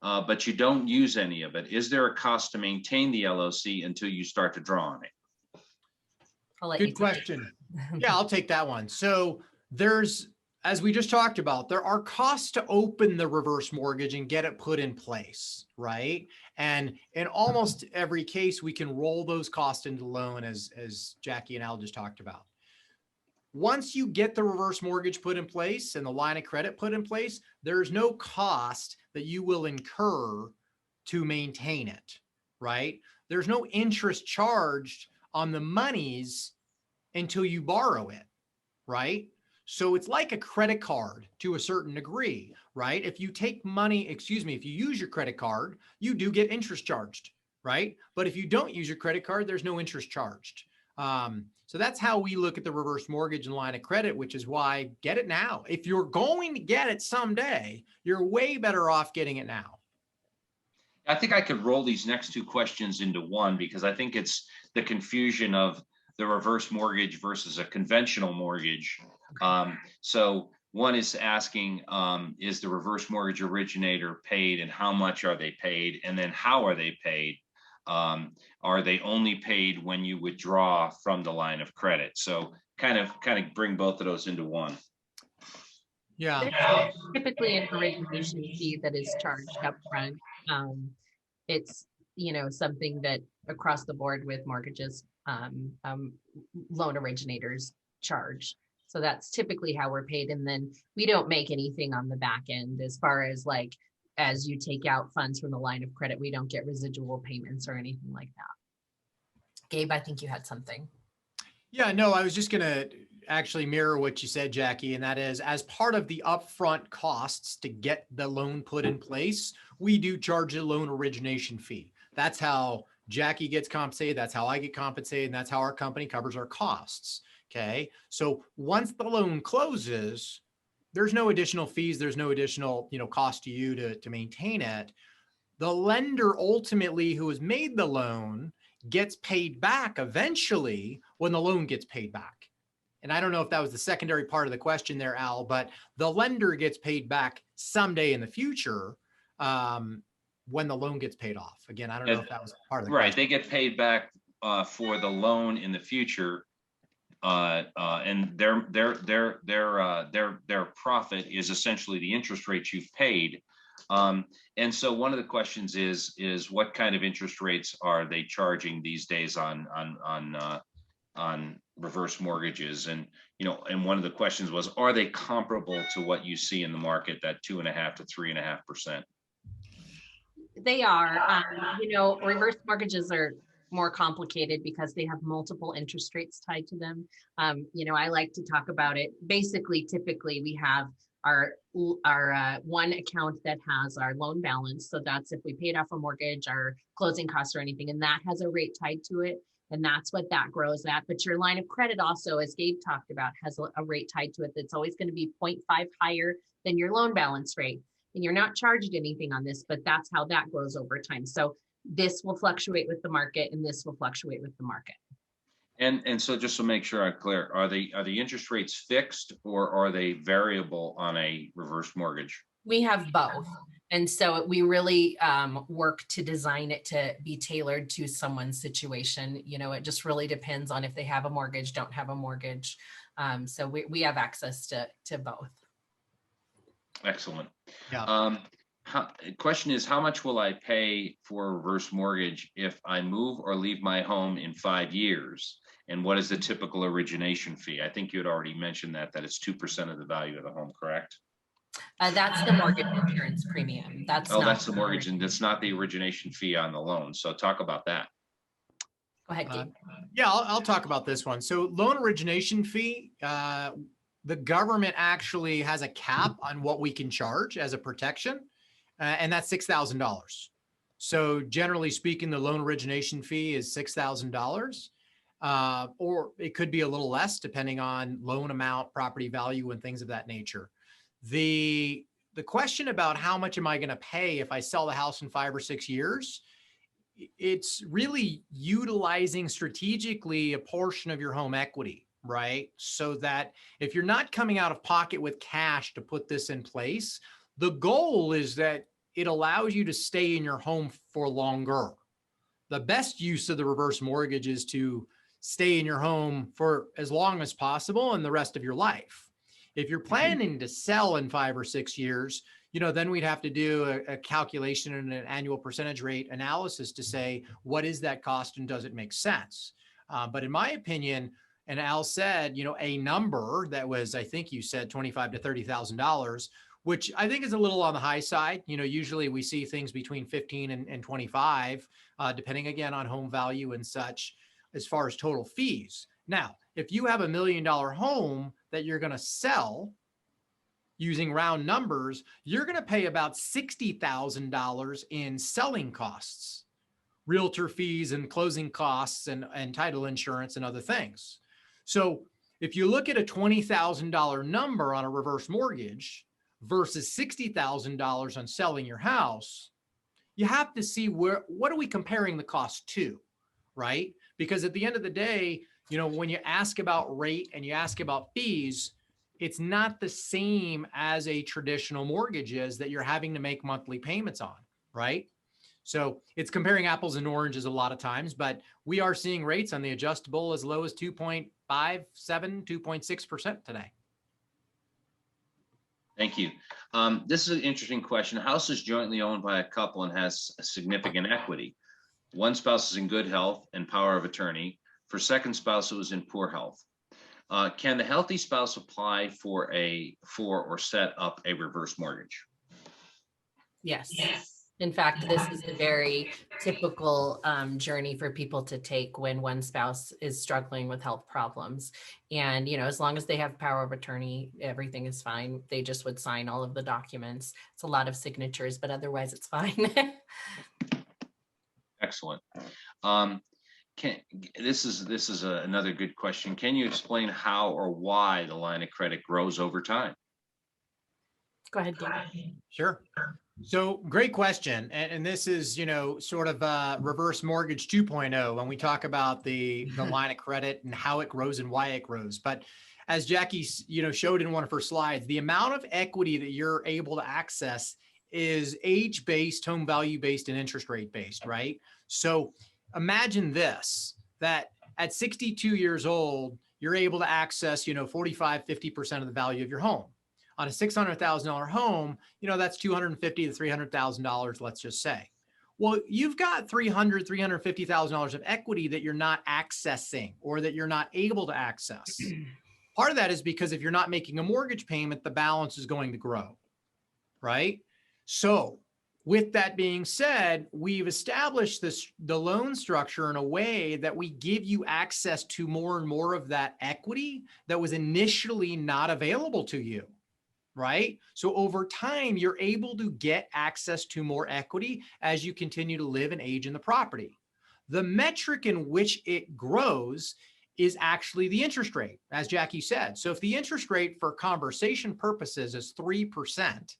but you don't use any of it, is there a cost to maintain the LOC until you start to draw on it? Good question. Yeah, I'll take that one. So there's, as we just talked about, there are costs to open the reverse mortgage and get it put in place, right? And in almost every case, we can roll those costs into the loan, as Jackie and Al just talked about. Once you get the reverse mortgage put in place and the line of credit put in place, there's no cost that you will incur to maintain it, right? There's no interest charged on the monies until you borrow it, right? So it's like a credit card to a certain degree, right? If you take money, if you use your credit card, you do get interest charged, right? But if you don't use your credit card, there's no interest charged. So that's how we look at the reverse mortgage and line of credit, which is why get it now. If you're going to get it someday, you're way better off getting it now. I think I could roll these next two questions into one, because I think it's the confusion of the reverse mortgage versus a conventional mortgage. So one is asking, is the reverse mortgage originator paid, and how much are they paid? And then how are they paid? Are they only paid when you withdraw from the line of credit? So kind of bring both of those into one. Yeah. There's typically an origination fee that is charged up front. It's, you know, something that across the board with mortgages, loan originators charge. So that's typically how we're paid. And then we don't make anything on the back end as far as like, as you take out funds from the line of credit, we don't get residual payments or anything like that. Gabe, I think you had something. Yeah, no, I was just going to actually mirror what you said, Jackie, and that is, as part of the upfront costs to get the loan put in place, we do charge a loan origination fee. That's how Jackie gets compensated. That's how I get compensated. And that's how our company covers our costs. Okay. So once the loan closes, there's no additional fees. There's no additional, cost to you to maintain it. The lender ultimately who has made the loan gets paid back eventually when the loan gets paid back. And I don't know if that was the secondary part of the question there, Al, but the lender gets paid back someday in the future when the loan gets paid off. Again, I don't know if that was part of the Right. question. They get paid back for the loan in the future. And their profit is essentially the interest rates you've paid. And so one of the questions is what kind of interest rates are they charging these days on reverse mortgages? And and one of the questions was, are they comparable to what you see in the market, that 2.5% to 3.5%? They are. Reverse mortgages are more complicated because they have multiple interest rates tied to them. I like to talk about it. Basically, typically we have our one account that has our loan balance. So that's if we paid off a mortgage, our closing costs or anything, and that has a rate tied to it. And that's what that grows at. But your line of credit also, as Gabe talked about, has a rate tied to it that's always going to be 0.5 higher than your loan balance rate. And you're not charged anything on this, but that's how that grows over time. So this will fluctuate with the market and this will fluctuate with the market. And so just to make sure I'm clear, are the interest rates fixed or are they variable on a reverse mortgage? We have both. And so we really work to design it to be tailored to someone's situation. It just really depends on if they have a mortgage, don't have a mortgage. So we have access to both. Excellent. Yeah. Question is, how much will I pay for a reverse mortgage if I move or leave my home in 5 years? And what is the typical origination fee? I think you had already mentioned that it's 2% of the value of the home, correct? That's the mortgage insurance premium. That's the mortgage, and that's not the origination fee on the loan. So talk about that. Go ahead, Gabe. Yeah, I'll talk about this one. So loan origination fee, the government actually has a cap on what we can charge as a protection, and that's $6,000. So generally speaking, the loan origination fee is $6,000, or it could be a little less depending on loan amount, property value, and things of that nature. The question about how much am I going to pay if I sell the house in 5 or 6 years, it's really utilizing strategically a portion of your home equity, right? So that if you're not coming out of pocket with cash to put this in place, the goal is that it allows you to stay in your home for longer. The best use of the reverse mortgage is to stay in your home for as long as possible and the rest of your life. If you're planning to sell in 5 or 6 years, then we'd have to do a calculation and an annual percentage rate analysis to say, what is that cost and does it make sense? But in my opinion, and Al said, a number that was, I think you said $25,000 to $30,000, which I think is a little on the high side. Usually we see things between 15 and 25, depending again on home value and such, as far as total fees. Now, if you have $1 million home that you're going to sell, using round numbers, you're going to pay about $60,000 in selling costs, realtor fees and closing costs and title insurance and other things. So if you look at a $20,000 number on a reverse mortgage versus $60,000 on selling your house, you have to see what are we comparing the cost to, right? Because at the end of the day, when you ask about rate and you ask about fees, it's not the same as a traditional mortgage is that you're having to make monthly payments on, right? So it's comparing apples and oranges a lot of times, but we are seeing rates on the adjustable as low as 2.57, 2.6% today. Thank you. This is an interesting question. House is jointly owned by a couple and has significant equity. One spouse is in good health and power of attorney. For second spouse, it was in poor health. Can the healthy spouse apply for or set up a reverse mortgage? Yes. In fact, this is a very typical journey for people to take when one spouse is struggling with health problems. And, as long as they have power of attorney, everything is fine. They just would sign all of the documents. It's a lot of signatures, but otherwise it's fine. Excellent. This is another good question. Can you explain how or why the line of credit grows over time? Go ahead, Gabe. Sure. So great question. And this is, sort of reverse mortgage 2.0 when we talk about the line of credit and how it grows and why it grows. But as Jackie, showed in one of her slides, the amount of equity that you're able to access is age-based, home value-based, and interest rate-based, right? So imagine this, that at 62 years old, you're able to access, 45, 50% of the value of your home. On a $600,000 home, that's $250,000 to $300,000, let's just say. Well, you've got $300,000, $350,000 of equity that you're not accessing or that you're not able to access. Part of that is because if you're not making a mortgage payment, the balance is going to grow, right? So with that being said, we've established the loan structure in a way that we give you access to more and more of that equity that was initially not available to you. Right? So over time, you're able to get access to more equity as you continue to live and age in the property. The metric in which it grows is actually the interest rate, as Jackie said. So if the interest rate for conversation purposes is 3%,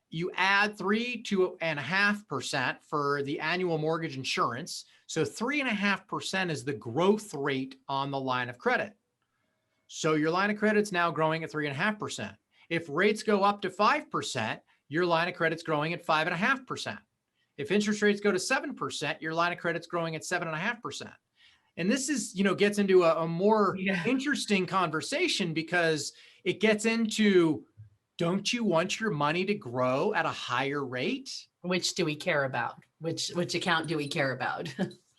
you add 3.5% for the annual mortgage insurance. So 3.5% is the growth rate on the line of credit. So your line of credit's now growing at 3.5%. If rates go up to 5%, your line of credit's growing at 5.5%. If interest rates go to 7%, your line of credit's growing at 7.5%. And this is, gets into a more interesting conversation because it gets into, don't you want your money to grow at a higher rate? Which do we care about? Which account do we care about?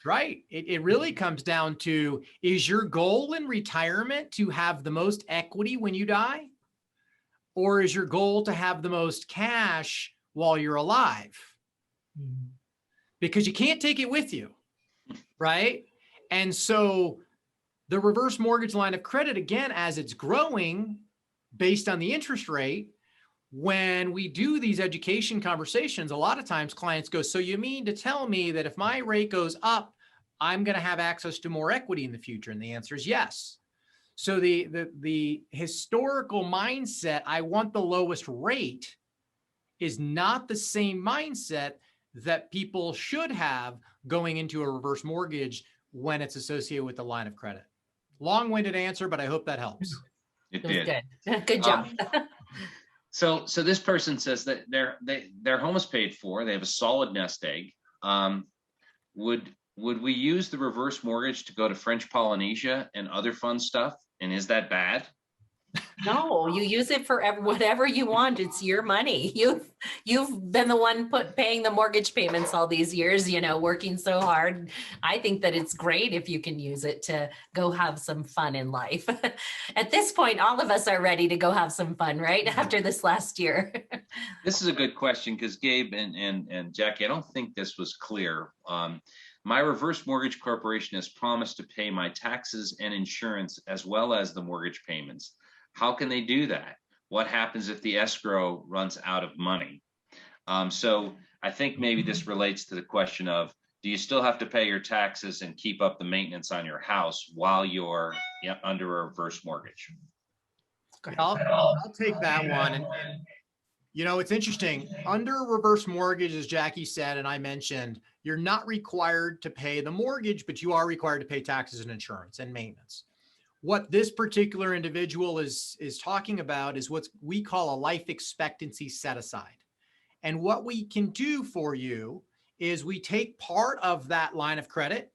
Right. It really comes down to, is your goal in retirement to have the most equity when you die? Or is your goal to have the most cash while you're alive? Because you can't take it with you, right? And so the reverse mortgage line of credit, again, as it's growing based on the interest rate, when we do these education conversations, a lot of times clients go, so you mean to tell me that if my rate goes up, I'm going to have access to more equity in the future? And the answer is yes. So the historical mindset, I want the lowest rate, is not the same mindset that people should have going into a reverse mortgage when it's associated with the line of credit. Long-winded answer, but I hope that helps. It did. Good. Good job. So this person says that their home is paid for. They have a solid nest egg. Would we use the reverse mortgage to go to French Polynesia and other fun stuff? And is that bad? No, you use it for whatever you want. It's your money. You've been the one paying the mortgage payments all these years, working so hard. I think that it's great if you can use it to go have some fun in life. At this point, all of us are ready to go have some fun, right? After this last year. This is a good question because Gabe and Jackie, I don't think this was clear. My reverse mortgage corporation has promised to pay my taxes and insurance as well as the mortgage payments. How can they do that? What happens if the escrow runs out of money? So I think maybe this relates to the question of, do you still have to pay your taxes and keep up the maintenance on your house while you're under a reverse mortgage? I'll take that one. And it's interesting. Under reverse mortgage, as Jackie said, and I mentioned, you're not required to pay the mortgage, but you are required to pay taxes and insurance and maintenance. What this particular individual is talking about is what we call a life expectancy set aside. And what we can do for you is we take part of that line of credit.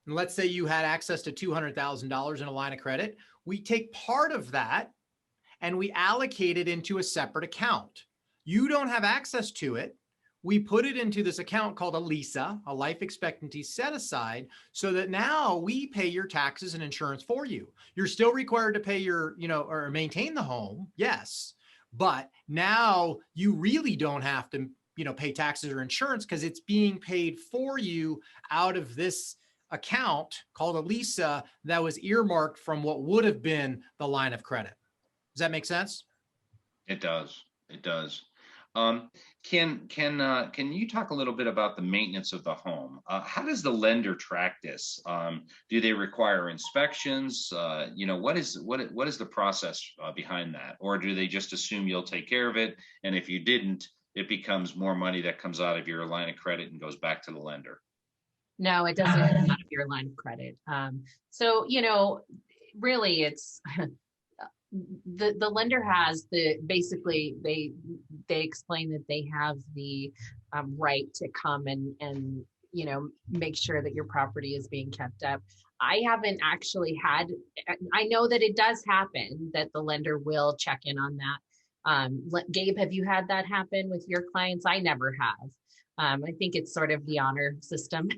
And let's say you had access to $200,000 in a line of credit. We take part of that and we allocate it into a separate account. You don't have access to it. We put it into this account called a LISA, a life expectancy set aside, so that now we pay your taxes and insurance for you. You're still required to pay your, or maintain the home, yes, but now you really don't have to, pay taxes or insurance because it's being paid for you out of this account called a LISA that was earmarked from what would have been the line of credit. Does that make sense? It does. It does. Can you talk a little bit about the maintenance of the home? How does the lender track this? Do they require inspections? What is the process behind that? Or do they just assume you'll take care of it? And if you didn't, it becomes more money that comes out of your line of credit and goes back to the lender? No, it doesn't come out of your line of credit. So, really it's the lender has basically they explain that they have the right to come and make sure that your property is being kept up. I haven't actually I know that it does happen that the lender will check in on that. Gabe, have you had that happen with your clients? I never have. I think it's sort of the honor system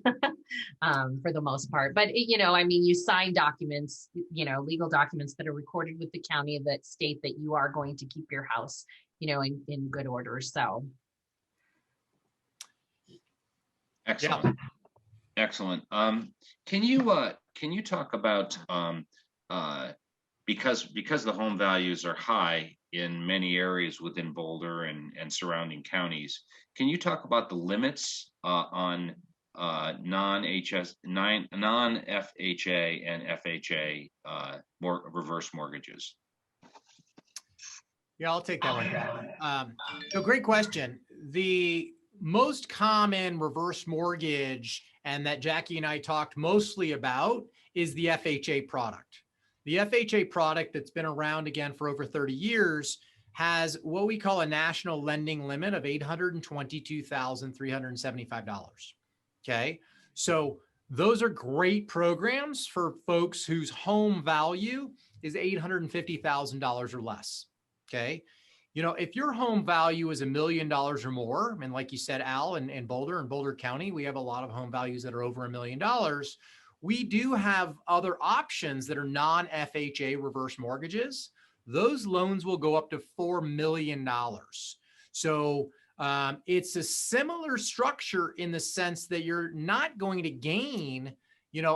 for the most part. But, you sign documents, legal documents that are recorded with the county that state that you are going to keep your house, in good order. So. Excellent. Yeah. Excellent. Can you talk about, because the home values are high in many areas within Boulder and surrounding counties, can you talk about the limits on non-FHA and FHA reverse mortgages? Yeah, I'll take that one. So great question. The most common reverse mortgage, and that Jackie and I talked mostly about, is the FHA product. The FHA product that's been around again for over 30 years has what we call a national lending limit of $822,375. Okay. So those are great programs for folks whose home value is $850,000 or less. Okay. If your home value is $1 million or more, and like you said, Al, in Boulder County, we have a lot of home values that are over $1 million. We do have other options that are non-FHA reverse mortgages. Those loans will go up to $4 million. So it's a similar structure in the sense that you're not going to gain,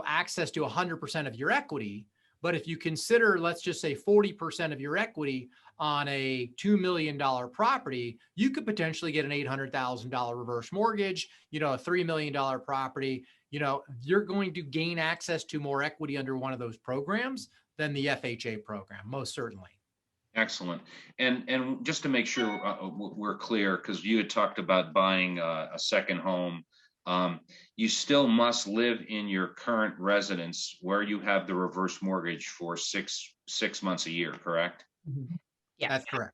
access to 100% of your equity. But if you consider, let's just say 40% of your equity on a $2 million property, you could potentially get an $800,000 reverse mortgage, a $3 million property. You're going to gain access to more equity under one of those programs than the FHA program, most certainly. Excellent. And just to make sure we're clear, because you had talked about buying a second home, you still must live in your current residence where you have the reverse mortgage for six months a year, correct? Mm-hmm. Yeah, that's correct.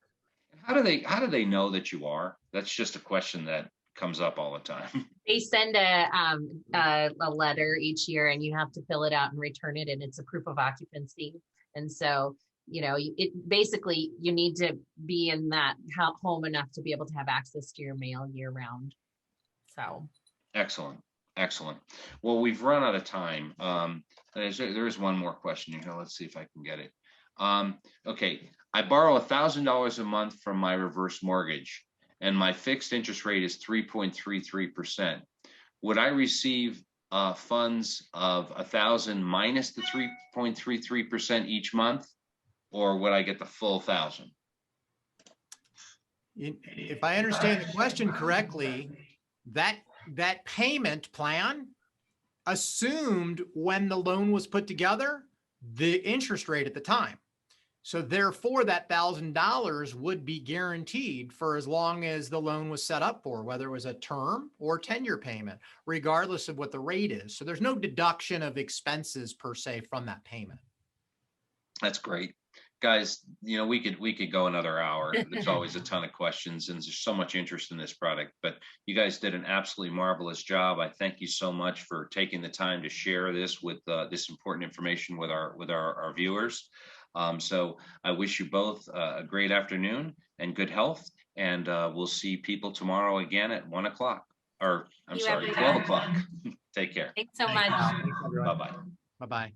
How do they know that you are? That's just a question that comes up all the time. They send a letter each year, and you have to fill it out and return it, and it's a proof of occupancy. And so, it basically, you need to be in that home enough to be able to have access to your mail year round. So. Excellent. Well, we've run out of time. There is one more question here. Let's see if I can get it. Okay. I borrow $1,000 a month from my reverse mortgage, and my fixed interest rate is 3.33%. Would I receive funds of $1,000 minus the 3.33% each month, or would I get the full $1,000? If I understand the question correctly, that payment plan assumed when the loan was put together, the interest rate at the time. So therefore, that $1,000 would be guaranteed for as long as the loan was set up for, whether it was a term or 10-year payment, regardless of what the rate is. So there's no deduction of expenses per se from that payment. That's great. Guys, we could go another hour. There's always a ton of questions, and there's so much interest in this product, but you guys did an absolutely marvelous job. I thank you so much for taking the time to share this with this important information with our viewers. So I wish you both a great afternoon and good health, and we'll see people tomorrow again at 1 o'clock, or 12 o'clock. Take care. Thanks so much. Bye-bye. Bye-bye.